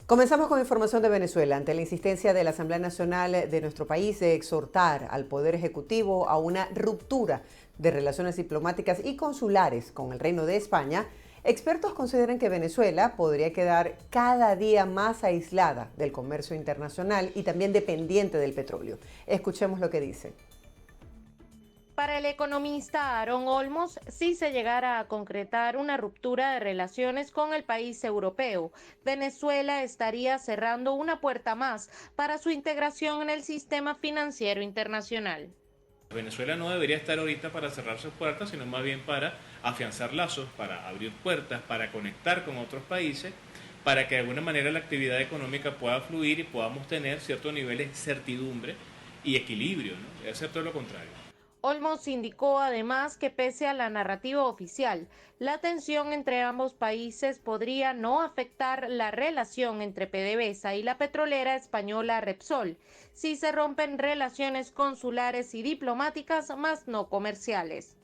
Comenzamos con información de Venezuela. Ante la insistencia de la Asamblea Nacional de nuestro país de exhortar al Poder Ejecutivo a una ruptura de relaciones diplomáticas y consulares con el Reino de España, expertos consideran que Venezuela podría quedar cada día más aislada del comercio internacional y también dependiente del petróleo. Escuchemos lo que dice. Para el economista Aaron Olmos, si se llegara a concretar una ruptura de relaciones con el país europeo, Venezuela estaría cerrando una puerta más para su integración en el sistema financiero internacional. Venezuela no debería estar ahorita para cerrar sus puertas, sino más bien para afianzar lazos, para abrir puertas, para conectar con otros países, para que de alguna manera la actividad económica pueda fluir y podamos tener ciertos niveles de certidumbre y equilibrio, ¿no? Es todo lo contrario. Olmos indicó además que pese a la narrativa oficial, la tensión entre ambos países podría no afectar la relación entre PDVSA y la petrolera española Repsol, si se rompen relaciones consulares y diplomáticas, más no comerciales.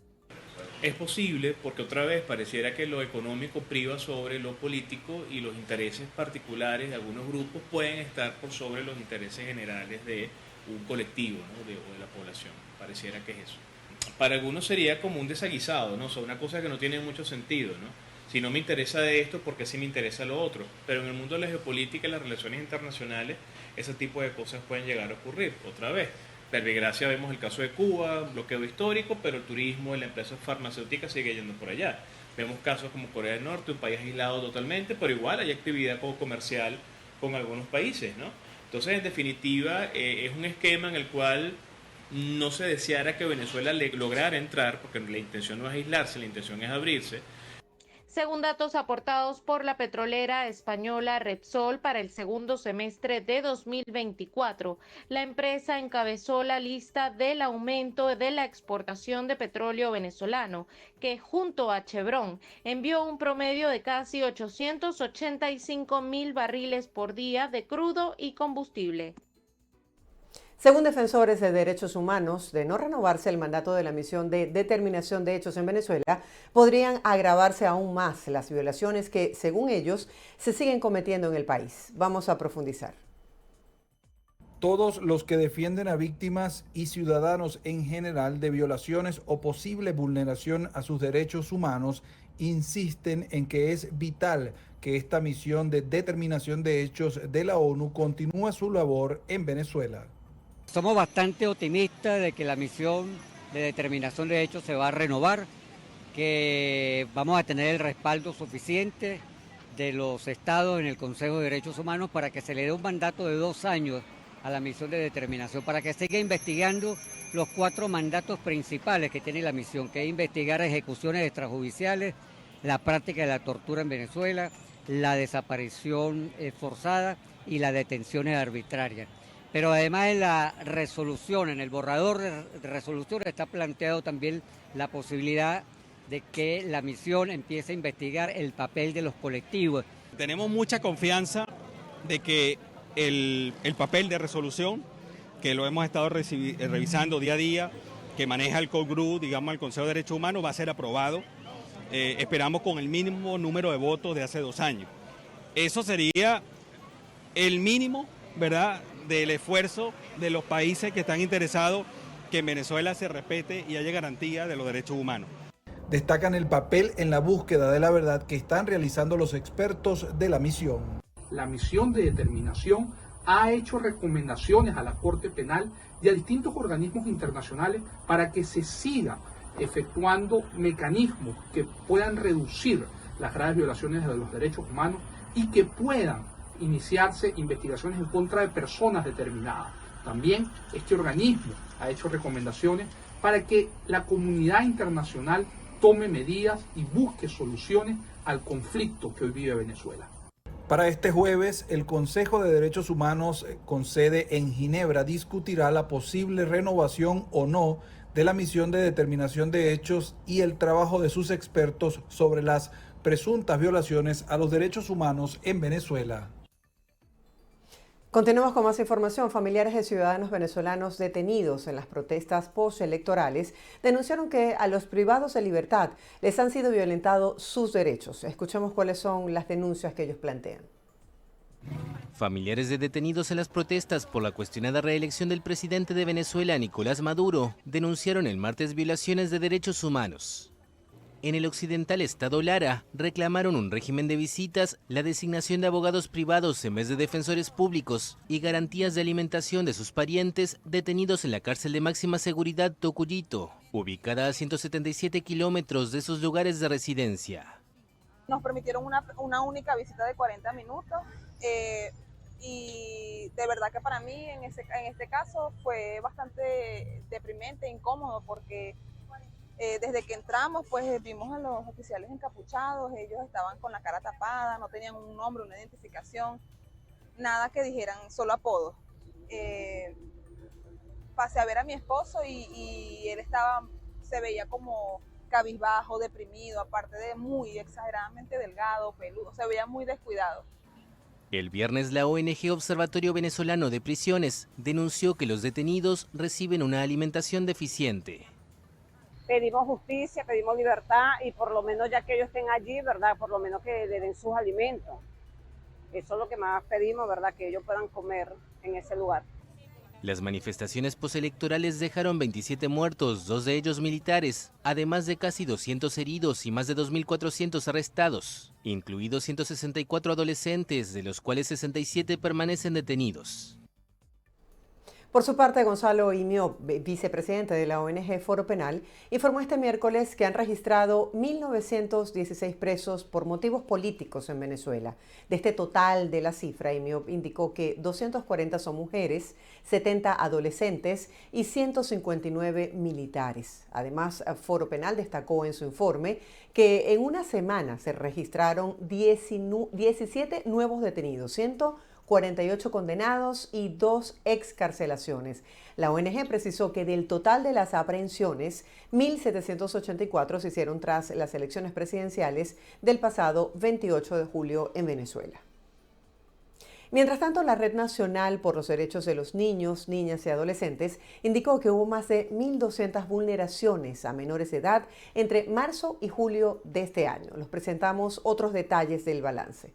Es posible porque otra vez pareciera que lo económico priva sobre lo político y los intereses particulares de algunos grupos pueden estar por sobre los intereses generales de un colectivo, ¿no? o de la población. Pareciera que es eso. Para algunos sería como un desaguisado, ¿no? O sea, una cosa que no tiene mucho sentido, ¿no? Si no me interesa de esto, ¿por qué sí me interesa lo otro? Pero en el mundo de la geopolítica y las relaciones internacionales, ese tipo de cosas pueden llegar a ocurrir. Otra vez, por desgracia vemos el caso de Cuba, bloqueo histórico, pero el turismo y la empresa farmacéutica sigue yendo por allá. Vemos casos como Corea del Norte, un país aislado totalmente, pero igual hay actividad comercial con algunos países, ¿no? Entonces, en definitiva, es un esquema en el cual no se deseara que Venezuela lograra entrar, porque la intención no es aislarse, la intención es abrirse. Según datos aportados por la petrolera española Repsol para el segundo semestre de 2024, la empresa encabezó la lista del aumento de la exportación de petróleo venezolano, que junto a Chevron envió un promedio de casi 885.000 barriles por día de crudo y combustible. Según defensores de derechos humanos, de no renovarse el mandato de la misión de determinación de hechos en Venezuela, podrían agravarse aún más las violaciones que, según ellos, se siguen cometiendo en el país. Vamos a profundizar. Todos los que defienden a víctimas y ciudadanos en general de violaciones o posible vulneración a sus derechos humanos insisten en que es vital que esta misión de determinación de hechos de la ONU continúe su labor en Venezuela. Somos bastante optimistas de que la misión de determinación de hechos se va a renovar, que vamos a tener el respaldo suficiente de los estados en el Consejo de Derechos Humanos para que se le dé un mandato de 2 años a la misión de determinación, para que siga investigando los 4 mandatos principales que tiene la misión, que es investigar ejecuciones extrajudiciales, la práctica de la tortura en Venezuela, la desaparición forzada y las detenciones arbitrarias. Pero además en la resolución, en el borrador de resolución está planteado también la posibilidad de que la misión empiece a investigar el papel de los colectivos. Tenemos mucha confianza de que el papel de resolución, que lo hemos estado revisando día a día, que maneja el COGRU, digamos el Consejo de Derechos Humanos, va a ser aprobado. Esperamos con el mínimo número de votos de hace 2 años. Eso sería el mínimo, ¿verdad?, del esfuerzo de los países que están interesados que en Venezuela se respete y haya garantía de los derechos humanos. Destacan el papel en la búsqueda de la verdad que están realizando los expertos de la misión. La misión de determinación ha hecho recomendaciones a la Corte Penal y a distintos organismos internacionales para que se siga efectuando mecanismos que puedan reducir las graves violaciones de los derechos humanos y que puedan iniciarse investigaciones en contra de personas determinadas. También este organismo ha hecho recomendaciones para que la comunidad internacional tome medidas y busque soluciones al conflicto que hoy vive Venezuela. Para este jueves, el Consejo de Derechos Humanos con sede en Ginebra discutirá la posible renovación o no de la misión de determinación de hechos y el trabajo de sus expertos sobre las presuntas violaciones a los derechos humanos en Venezuela. Continuamos con más información. Familiares de ciudadanos venezolanos detenidos en las protestas postelectorales denunciaron que a los privados de libertad les han sido violentados sus derechos. Escuchemos cuáles son las denuncias que ellos plantean. Familiares de detenidos en las protestas por la cuestionada reelección del presidente de Venezuela, Nicolás Maduro, denunciaron el martes violaciones de derechos humanos. En el occidental estado Lara, reclamaron un régimen de visitas, la designación de abogados privados en vez de defensores públicos y garantías de alimentación de sus parientes detenidos en la cárcel de máxima seguridad Tocuyito, ubicada a 177 kilómetros de sus lugares de residencia. Nos permitieron una única visita de 40 minutos y de verdad que para mí en este caso fue bastante deprimente, incómodo, porque desde que entramos pues vimos a los oficiales encapuchados, ellos estaban con la cara tapada, no tenían un nombre, una identificación, nada que dijeran, solo apodos. Pasé a ver a mi esposo y él se veía como cabizbajo, deprimido, aparte de muy exageradamente delgado, peludo, se veía muy descuidado. El viernes la ONG Observatorio Venezolano de Prisiones denunció que los detenidos reciben una alimentación deficiente. Pedimos justicia, pedimos libertad y por lo menos ya que ellos estén allí, ¿verdad? Por lo menos que le den sus alimentos. Eso es lo que más pedimos, ¿verdad? Que ellos puedan comer en ese lugar. Las manifestaciones postelectorales dejaron 27 muertos, 2 de ellos militares, además de casi 200 heridos y más de 2.400 arrestados, incluidos 164 adolescentes, de los cuales 67 permanecen detenidos. Por su parte, Gonzalo Imio, vicepresidente de la ONG Foro Penal, informó este miércoles que han registrado 1.916 presos por motivos políticos en Venezuela. De este total de la cifra, Imio indicó que 240 son mujeres, 70 adolescentes y 159 militares. Además, Foro Penal destacó en su informe que en una semana se registraron 17 nuevos detenidos, 148 condenados y 2 excarcelaciones. La ONG precisó que del total de las aprehensiones, 1.784 se hicieron tras las elecciones presidenciales del pasado 28 de julio en Venezuela. Mientras tanto, la Red Nacional por los Derechos de los Niños, Niñas y Adolescentes indicó que hubo más de 1.200 vulneraciones a menores de edad entre marzo y julio de este año. Les presentamos otros detalles del balance.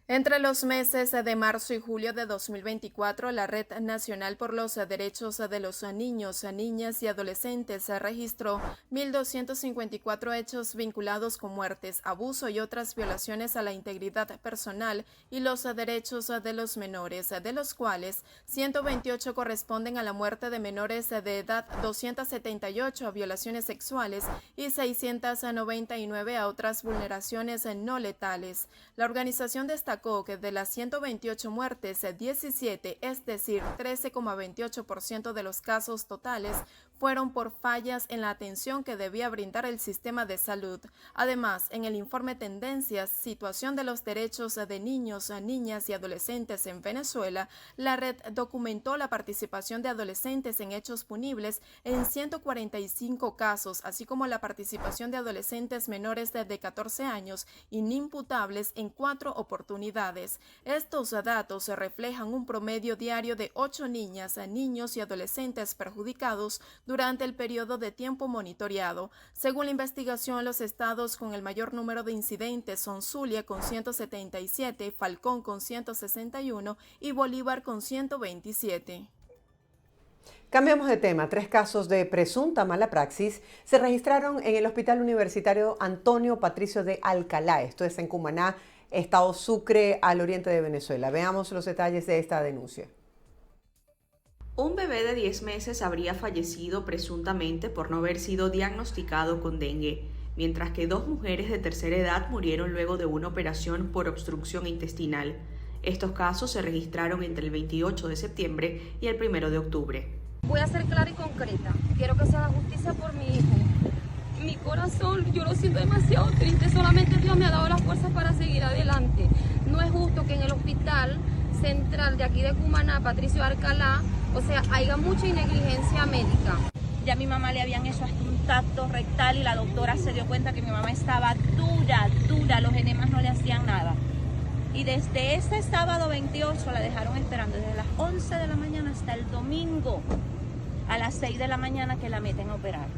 Entre los meses de marzo y julio de 2024, la Red Nacional por los Derechos de los Niños, Niñas y Adolescentes registró 1.254 hechos vinculados con muertes, abuso y otras violaciones a la integridad personal y los derechos de los menores, de los cuales 128 corresponden a la muerte de menores de edad, 278 a violaciones sexuales y 699 a otras vulneraciones no letales. La organización destacó que de las 128 muertes, 17, es decir, 13,28% de los casos totales, fueron por fallas en la atención que debía brindar el sistema de salud. Además, en el informe Tendencias, Situación de los Derechos de Niños, Niñas y Adolescentes en Venezuela, la red documentó la participación de adolescentes en hechos punibles en 145 casos, así como la participación de adolescentes menores de 14 años inimputables en 4 oportunidades. Estos datos reflejan un promedio diario de 8 niñas, niños y adolescentes perjudicados durante el periodo de tiempo monitoreado. Según la investigación, los estados con el mayor número de incidentes son Zulia con 177, Falcón con 161 y Bolívar con 127. Cambiamos de tema. 3 casos de presunta mala praxis se registraron en el Hospital Universitario Antonio Patricio de Alcalá. Esto es en Cumaná, estado Sucre, al oriente de Venezuela. Veamos los detalles de esta denuncia. Un bebé de 10 meses habría fallecido presuntamente por no haber sido diagnosticado con dengue, mientras que 2 mujeres de tercera edad murieron luego de una operación por obstrucción intestinal. Estos casos se registraron entre el 28 de septiembre y el 1 de octubre. Voy a ser clara y concreta. Quiero que se haga justicia por mi hijo. Mi corazón, yo lo siento demasiado triste. Solamente Dios me ha dado las fuerzas para seguir adelante. No es justo que en el hospital central de aquí de Cumaná, Patricio de Alcalá, o sea, haya mucha negligencia médica. Ya a mi mamá le habían hecho hasta un tacto rectal y la doctora se dio cuenta que mi mamá estaba dura, los enemas no le hacían nada. Y desde ese sábado 28 la dejaron esperando desde las 11 de la mañana hasta el domingo a las 6 de la mañana que la meten a operar.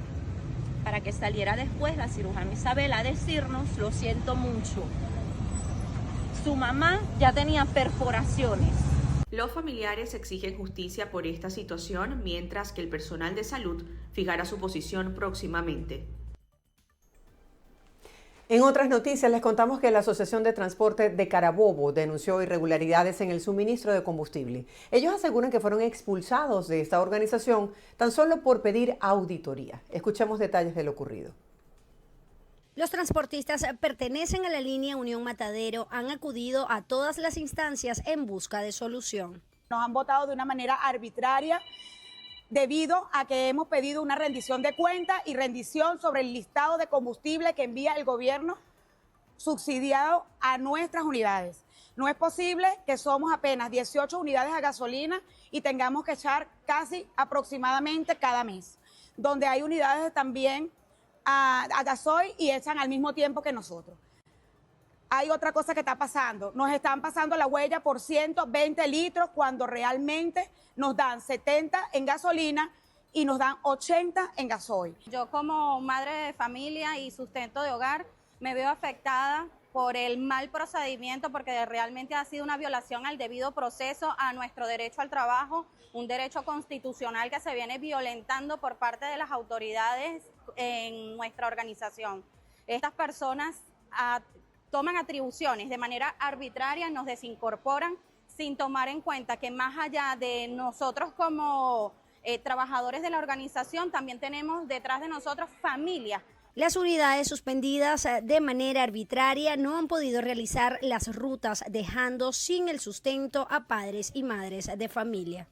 Para que saliera después la cirujana Isabel a decirnos, lo siento mucho, su mamá ya tenía perforaciones. Los familiares exigen justicia por esta situación, mientras que el personal de salud fijará su posición próximamente. En otras noticias les contamos que la Asociación de Transporte de Carabobo denunció irregularidades en el suministro de combustible. Ellos aseguran que fueron expulsados de esta organización tan solo por pedir auditoría. Escuchemos detalles de lo ocurrido. Los transportistas pertenecen a la línea Unión Matadero, han acudido a todas las instancias en busca de solución. Nos han votado de una manera arbitraria debido a que hemos pedido una rendición de cuentas y rendición sobre el listado de combustible que envía el gobierno subsidiado a nuestras unidades. No es posible que somos apenas 18 unidades a gasolina y tengamos que echar casi aproximadamente cada mes, donde hay unidades también a gasoil y echan al mismo tiempo que nosotros. Hay otra cosa que está pasando, nos están pasando la huella por 120 litros cuando realmente nos dan 70 en gasolina y nos dan 80 en gasoil. Yo como madre de familia y sustento de hogar me veo afectada por el mal procedimiento porque realmente ha sido una violación al debido proceso, a nuestro derecho al trabajo, un derecho constitucional que se viene violentando por parte de las autoridades en nuestra organización. Estas personas toman atribuciones de manera arbitraria, nos desincorporan sin tomar en cuenta que más allá de nosotros como trabajadores de la organización, también tenemos detrás de nosotros familias. Las unidades suspendidas de manera arbitraria no han podido realizar las rutas, dejando sin el sustento a padres y madres de familia.